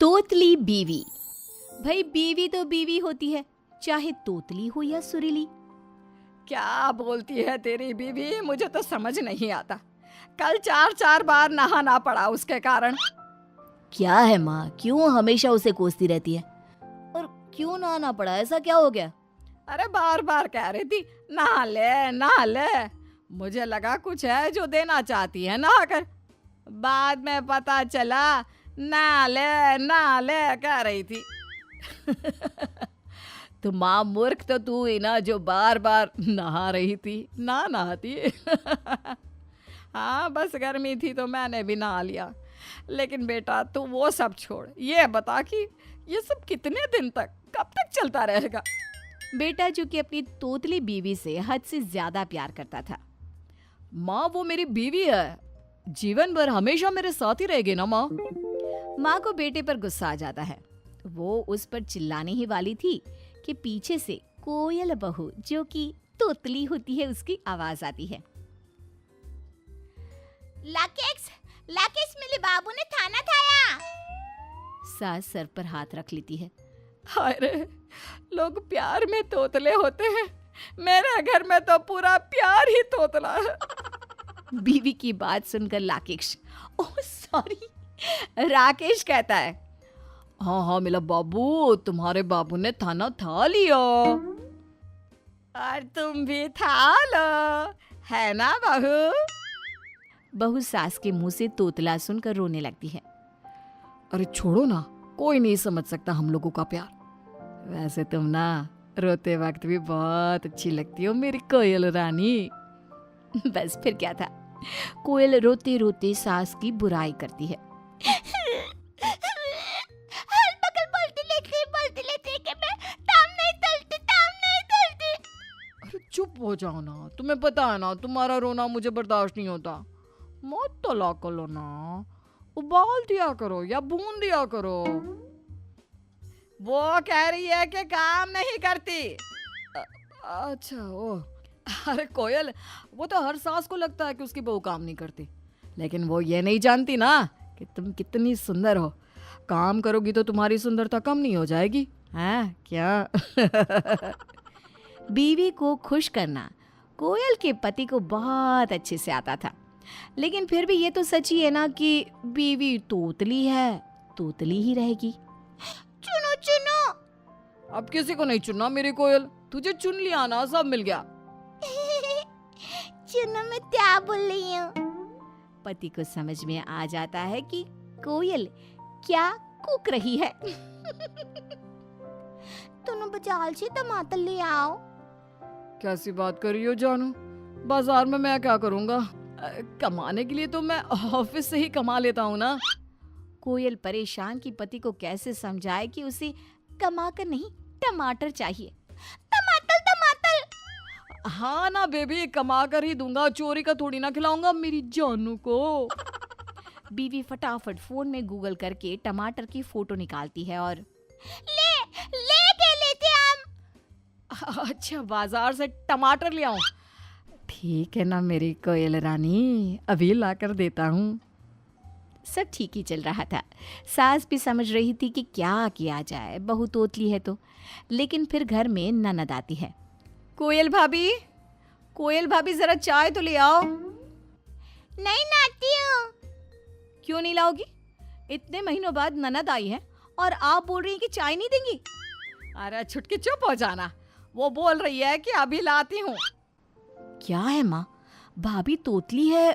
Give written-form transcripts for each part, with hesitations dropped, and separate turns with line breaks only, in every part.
तोतली बीवी। भाई बीवी तो बीवी होती है, चाहे तोतली हो या सुरीली।
क्या बोलती है तेरी बीवी, मुझे तो समझ नहीं आता। कल 4 बार नहाना पड़ा उसके कारण।
क्या है माँ, क्यों हमेशा उसे कोसती रहती है? और क्यों नहाना पड़ा, ऐसा क्या हो गया?
अरे बार बार कह रही थी नहा ले नहा ले। मुझे लगा कुछ है जो देना चाहती है नहा कर। बाद में पता चला नहा ले कह रही थी।
तो माँ मूर्ख तो तू ही ना, जो बार बार नहा रही थी, ना नहाती।
हाँ बस गर्मी थी तो मैंने भी नहा लिया। लेकिन बेटा तू वो सब छोड़, ये बता कि ये सब कितने दिन तक, कब तक चलता रहेगा?
बेटा जो कि अपनी तोतली बीवी से हद से ज्यादा प्यार करता था।
माँ वो मेरी बीवी है, जीवन भर हमेशा मेरे साथ ही रहेगी ना माँ।
माँ को बेटे पर गुस्सा आ जाता है। वो उस पर चिल्लाने ही वाली थी कि पीछे से कोयल बहू जो कि तोतली होती है उसकी आवाज आती है।
लाकेश, लाकेश मेरे बाबू ने खाना खाया।
सास सर पर हाथ रख लेती है।
अरे लोग प्यार में तोतले होते हैं, मेरे घर में तो पूरा प्यार ही तोतला है।
बीवी की बात सुनकर लाकेश, ओह सॉरी, राकेश कहता है,
हाँ हाँ मेरा बाबू, तुम्हारे बाबू ने खाना खा लिया और तुम भी खा लो, है ना बहू?
बहू सास के मुंह से तोतला सुनकर रोने लगती है।
अरे छोड़ो ना, कोई नहीं समझ सकता हम लोगों का प्यार। वैसे तुम ना रोते वक्त भी बहुत अच्छी लगती हो मेरी कोयल रानी।
बस फिर क्या था, कोयल रोते रोते सास की बुराई करती है।
हर बगल बोलती लेती कि मैं ताम नहीं तलती।
अरे चुप हो जाओ ना, तुम्हें पता है ना तुम्हारा रोना मुझे बर्दाश्त नहीं होता। मत तला कर लो ना, उबाल दिया करो या भून दिया करो। वो कह रही है कि काम नहीं करती। अच्छा ओ, अरे कोयल, वो तो हर सास को लगता है कि उसकी बहू काम नहीं करती, लेकिन वो ये नहीं जानती ना कि तुम कितनी सुंदर हो। काम करोगी तो तुम्हारी सुंदरता कम नहीं हो जाएगी, हैं क्या?
बीवी को खुश करना कोयल के पति को बहुत अच्छे से आता था, लेकिन फिर भी ये तो सच ही है ना कि बीवी तोतली है, तोतली ही रहेगी।
चुनो चुनो।
अब किसी को नहीं चुनना मेरी कोयल, तुझे चुन लिया ना, सब मिल गया।
चुनो मैं क्या बोल रही हूँ?
पति को समझ में आ जाता है कि कोयल क्या कूक रही है।
तुम बाजार से टमाटर ले आओ।
कैसी बात कर रही हो जानू, बाजार में मैं क्या करूंगा? कमाने के लिए तो मैं ऑफिस से ही कमा लेता हूँ ना।
कोयल परेशान कि पति को कैसे समझाए कि उसे कमा कर नहीं, टमाटर चाहिए।
टमाटर टमाटर।
हाँ ना बेबी, कमा कर ही दूंगा, चोरी का थोड़ी ना खिलाऊंगा मेरी जानू को।
बीवी फटाफट फोन में गूगल करके टमाटर की फोटो निकालती है और
ले के लेते हम।
अच्छा बाजार से टमाटर ले आऊं? ठीक है ना मेरी कोयल रानी, अभी ला कर देता हूँ।
सब ठीक ही चल रहा था। सास भी समझ रही थी कि क्या किया जाए, बहू तोतली है तो। लेकिन फिर घर में ननद आती है।
कोयल भाभी जरा चाय तो ले आओ।
नहीं नाती हूँ।
क्यों नहीं लाओगी? इतने महीनों बाद ननद आई है और आप बोल रही हैं कि चाय नहीं देंगी?
अरे छुटकी चुप हो जाना, वो बोल रही है कि अभी लाती हूँ।
क्या है माँ, भाभी तोतली है,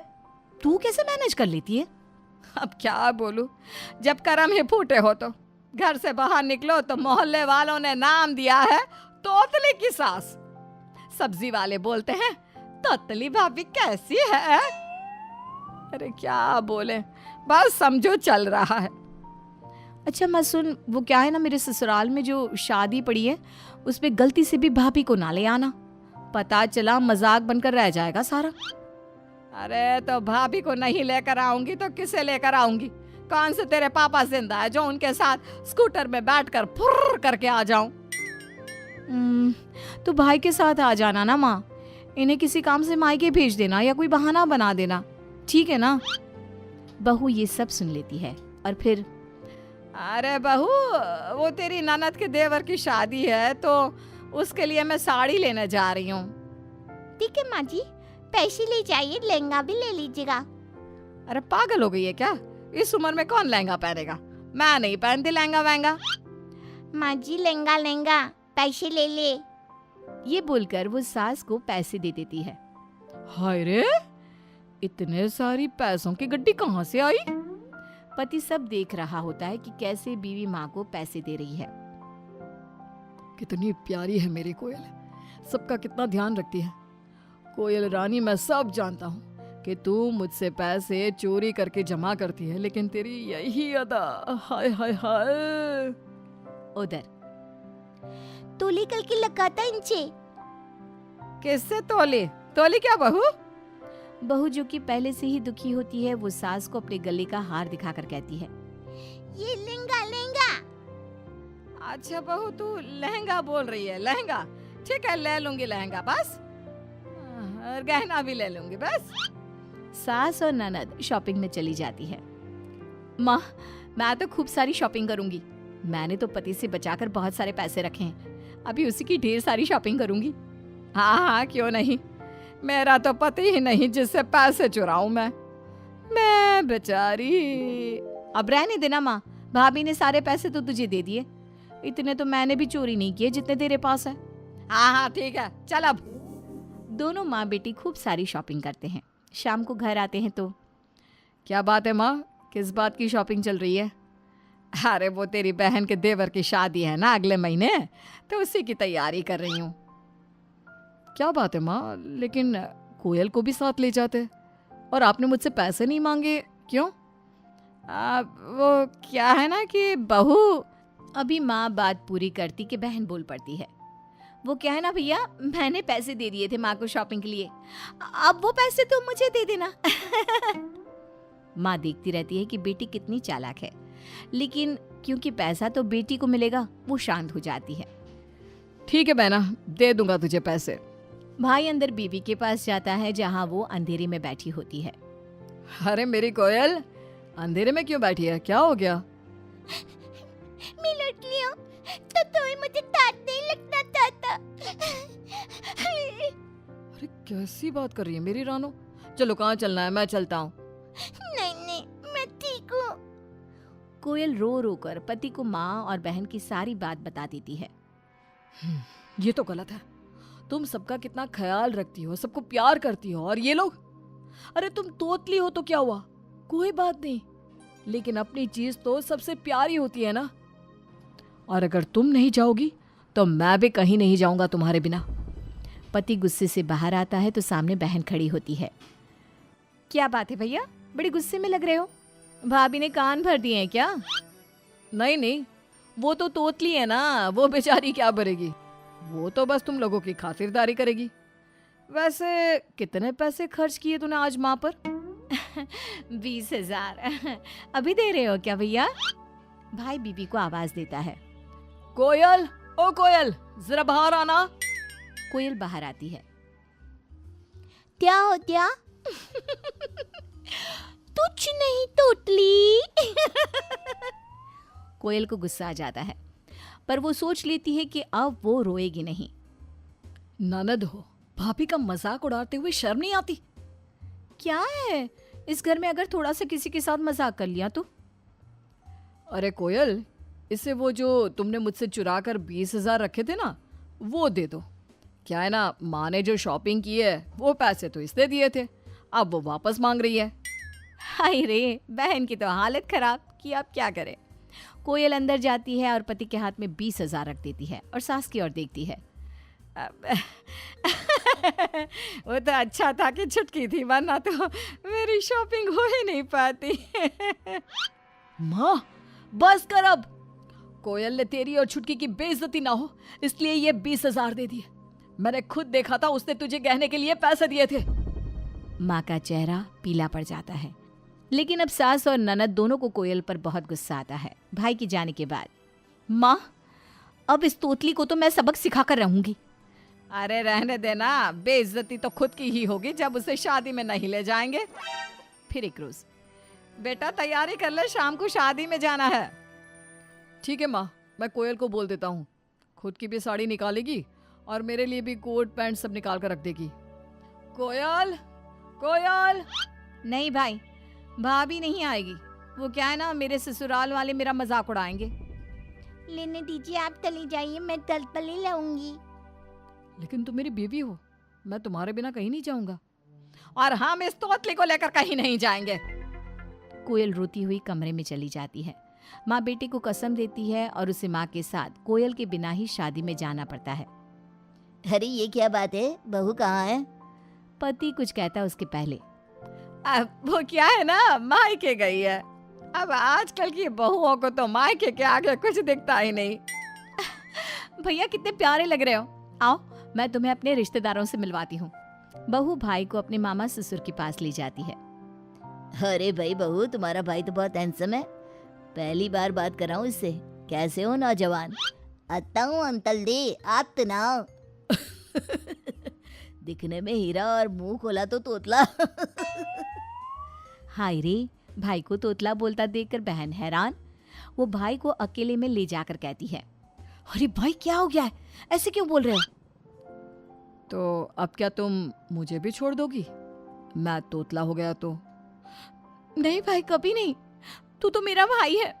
तू कैसे मैनेज कर लेती है?
अब क्या बोलूं, जब करम ही फूटे हो तो घर से बाहर निकलो तो मोहल्ले वालों ने नाम दिया है तोतली की सास। सब्जी वाले बोलते हैं तोतली भाभी कैसी है। अरे क्या बोले, बस समझो चल रहा है।
अच्छा मैं सुन, वो क्या है ना, मेरे ससुराल में जो शादी पड़ी है उसमें गलती से भी भाभी को ना ले आना, पता चला मजाक बनकर रह जाएगा सारा।
अरे तो भाभी को नहीं लेकर आऊंगी तो किसे लेकर आऊंगी? कौन से तेरे पापा जिंदा है जो उनके साथ स्कूटर में बैठकर फुर्र करके आ जाऊं?
तो भाई के साथ आ जाना ना माँ, इन्हें किसी काम से मायके भेज देना या कोई बहाना बना देना, ठीक है ना? बहू ये सब सुन लेती है और फिर
अरे बहू, वो तेरी ननद के देवर की शादी है तो उसके लिए मैं साड़ी लेने जा रही हूँ।
ठीक है माँ जी, पैसे ले जाइए, लहंगा भी ले लीजिएगा।
अरे पागल हो गई है क्या? इस उम्र में कौन लहंगा पहनेगा? मैं नहीं पहनती लहंगा वहंगा।
माँ जी लहंगा लहंगा, पैसे ले ले।
ये बोलकर वो सास को पैसे दे देती है।
हाय रे, इतने सारी पैसों की गड्डी कहाँ से आई?
पति सब देख रहा होता है कि कैसे बीवी माँ को पैसे दे रही है।
कितनी प्यारी है मेरी कोयल, सबका कितना ध्यान रखती है। कोयल रानी, मैं सब जानता हूँ कि तू मुझसे पैसे चोरी करके जमा करती है, लेकिन तेरी यही अदा, हाय हाय हाय।
उधर
तोली कल की लगाता इनसे।
किससे तोली? तोली क्या बहू?
बहू जो कि पहले से ही दुखी होती है, वो सास को अपने गले का हार दिखाकर कहती है,
ये लहंगा लहंगा।
अच्छा बहू, तू लहंगा बोल रही है? लहंगा ठीक है, ले लूंगी लहंगा बस, और गहना भी ले लूंगी बस।
सास और ननद शॉपिंग में चली जाती है। माँ, मैं तो खूब सारी शॉपिंग करूंगी। मैंने तो पति से बचाकर बहुत सारे पैसे रखे हैं, अभी उसी की ढेर सारी शॉपिंग करूंगी।
हाँ हाँ, क्यों नहीं, मेरा तो पति ही नहीं जिससे पैसे चुराऊं मैं बेचारी।
अब रहने देना माँ, भाभी ने सारे पैसे तो तुझे दे दिए, इतने तो मैंने भी चोरी नहीं किए जितने तेरे पास है।
हाँ हाँ ठीक है, चल अब।
दोनों माँ बेटी खूब सारी शॉपिंग करते हैं। शाम को घर आते हैं तो,
क्या बात है माँ, किस बात की शॉपिंग चल रही है? अरे वो तेरी बहन के देवर की शादी है ना अगले महीने, तो उसी की तैयारी कर रही हूँ। क्या बात है माँ, लेकिन कोयल को भी साथ ले जाते और आपने मुझसे पैसे नहीं मांगे, क्यों? वो क्या है ना कि बहू।
अभी माँ बात पूरी करती कि बहन बोल पड़ती है, वो क्या है ना भैया, मैंने पैसे दे दिए थे माँ को शॉपिंग के लिए, अब वो पैसे तुम मुझे दे देना। माँ देखती रहती है कि बेटी कितनी चालाक है, लेकिन क्योंकि पैसा तो बेटी को मिलेगा, वो शांत हो जाती है।
ठीक है बहना, दे दूंगा तुझे पैसे।
भाई अंदर बीवी के पास जाता है, जहाँ वो अंधेरे में बैठी होती है।
अरे मेरी कोयल, अंधेरे में क्यों बैठी है, क्या हो गया?
मैं लौट लिया तो तुम्हें मुझे डांट नहीं लगना चाहता।
अरे कैसी बात कर रही है मेरी रानो? चलो कहाँ चलना है, मैं चलता हूँ।
नहीं नहीं, मैं ठीक हूँ।
कोयल रो रो कर पति को माँ और बहन की सारी बात बता देती है।
ये तो गलत है, तुम सबका कितना ख्याल रखती हो, सबको प्यार करती हो, और ये लोग, अरे तुम तोतली हो तो क्या हुआ, कोई बात नहीं, लेकिन अपनी चीज तो सबसे प्यारी होती है ना। और अगर तुम नहीं जाओगी तो मैं भी कहीं नहीं जाऊंगा तुम्हारे बिना।
पति गुस्से से बाहर आता है तो सामने बहन खड़ी होती है। क्या बात है भैया, बड़े गुस्से में लग रहे हो, भाभी ने कान भर दिए हैं क्या?
नहीं नहीं, वो तो तोतली है ना, वो बेचारी क्या भरेगी, वो तो बस तुम लोगों की खातिरदारी करेगी। वैसे कितने पैसे खर्च किए तूने आज माँ पर?
20,000। अभी दे रहे हो क्या भैया? भाई बीबी को आवाज देता है।
कोयल, ओ कोयल, जरा बाहर आना।
कोयल बाहर आती है।
क्या हो गया? कुछ नहीं तोतली।
कोयल को गुस्सा आ जाता है, पर वो सोच लेती है कि अब वो रोएगी नहीं।
ननद हो, भाभी का मजाक उड़ाते हुए शर्म नहीं आती?
क्या है, इस घर में अगर थोड़ा सा किसी के साथ मजाक कर लिया तो?
अरे कोयल, इसे वो जो तुमने मुझसे चुरा कर 20,000 रखे थे ना, वो दे दो। क्या है ना, माँ ने जो शॉपिंग की है वो पैसे तो इसने दिए थे, अब वो वापस मांग रही है।
हाय रे, बहन की तो हालत खराब कि अब क्या करे। कोयल अंदर जाती है और पति के हाथ में 20,000 रख देती है और सास की ओर देखती है।
वो तो अच्छा था कि छुटकी थी, वरना तो मेरी शॉपिंग हो ही नहीं पाती। माँ बस कर अब, कोयल ने तेरी और छुटकी की बेइज्जती ना हो इसलिए ये 20,000 दे दिए। मैंने खुद देखा था, उसने तुझे गहने के लिए पैसे दिए थे।
माँ का चेहरा पीला पड़ जाता है, लेकिन अब सास और ननद दोनों को कोयल पर बहुत गुस्सा आता है भाई के जाने के बाद। माँ, अब इस तोतली को तो मैं सबक सिखा कर रहूंगी।
अरे रहने देना, बेइज्जती तो खुद की ही होगी जब उसे शादी में नहीं ले जाएंगे।
फिर एक रोज,
बेटा तैयारी कर ले, शाम को शादी में जाना है। ठीक है माँ, मैं कोयल को बोल देता हूँ, खुद की भी साड़ी निकालेगी और मेरे लिए भी कोट पैंट सब निकाल कर रख देगी। कोयल, कोयल।
नहीं भाई, भाभी नहीं आएगी। वो क्या है ना, मेरे ससुराल वाले मेरा मजाक उड़ाएंगे।
लेने दीजिए, आप चली जाइए, मैं तल ही लाऊंगी।
लेकिन तुम मेरी बीवी हो, मैं तुम्हारे बिना कहीं नहीं जाऊंगा। और हम इस तोतली को लेकर कहीं नहीं जाएंगे।
कोयल रोती हुई कमरे में चली जाती है। माँ बेटे को कसम देती है और उसे माँ के साथ कोयल के बिना ही शादी में जाना पड़ता है।
अरे ये क्या बात है, बहू कहाँ है?
पति कुछ कहता है उसके पहले।
अब वो क्या है ना, मायके गई है। अब आजकल की बहुओं को तो मायके के आगे कुछ दिखता ही नहीं।
भैया कितने प्यारे लग रहे हो, आओ मैं तुम्हें अपने रिश्तेदारों से मिलवाती हूँ। बहू भाई को अपने मामा ससुर के पास ले जाती है।
अरे भाई बहू, तुम्हारा भाई तो बहुत हैंडसम है, पहली बार बात कर रहा हूँ इससे। कैसे हो नौजवान? आता हूँ अंकल दी, आप तो ना हो। दिखने में हीरा और मुंह खोला तो तोतला।
हाय रे, भाई को तोतला बोलता देखकर बहन हैरान। वो भाई को अकेले में ले जाकर कहती है, अरे भाई क्या हो गया है, ऐसे क्यों बोल रहे हो?
तो अब क्या तुम मुझे भी छोड़ दोगी, मैं तोतला हो गया तो?
नहीं भाई, कभी नहीं, तू तो मेरा भाई है।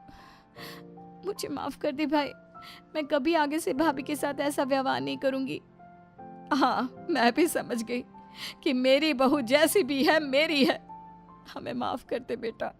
मुझे माफ कर दे भाई, मैं कभी आगे से भाभी के साथ ऐसा व्यवहार नहीं करूंगी।
हाँ, मैं भी समझ गई कि मेरी बहू जैसी भी है मेरी है। हमें माफ कर दे बेटा।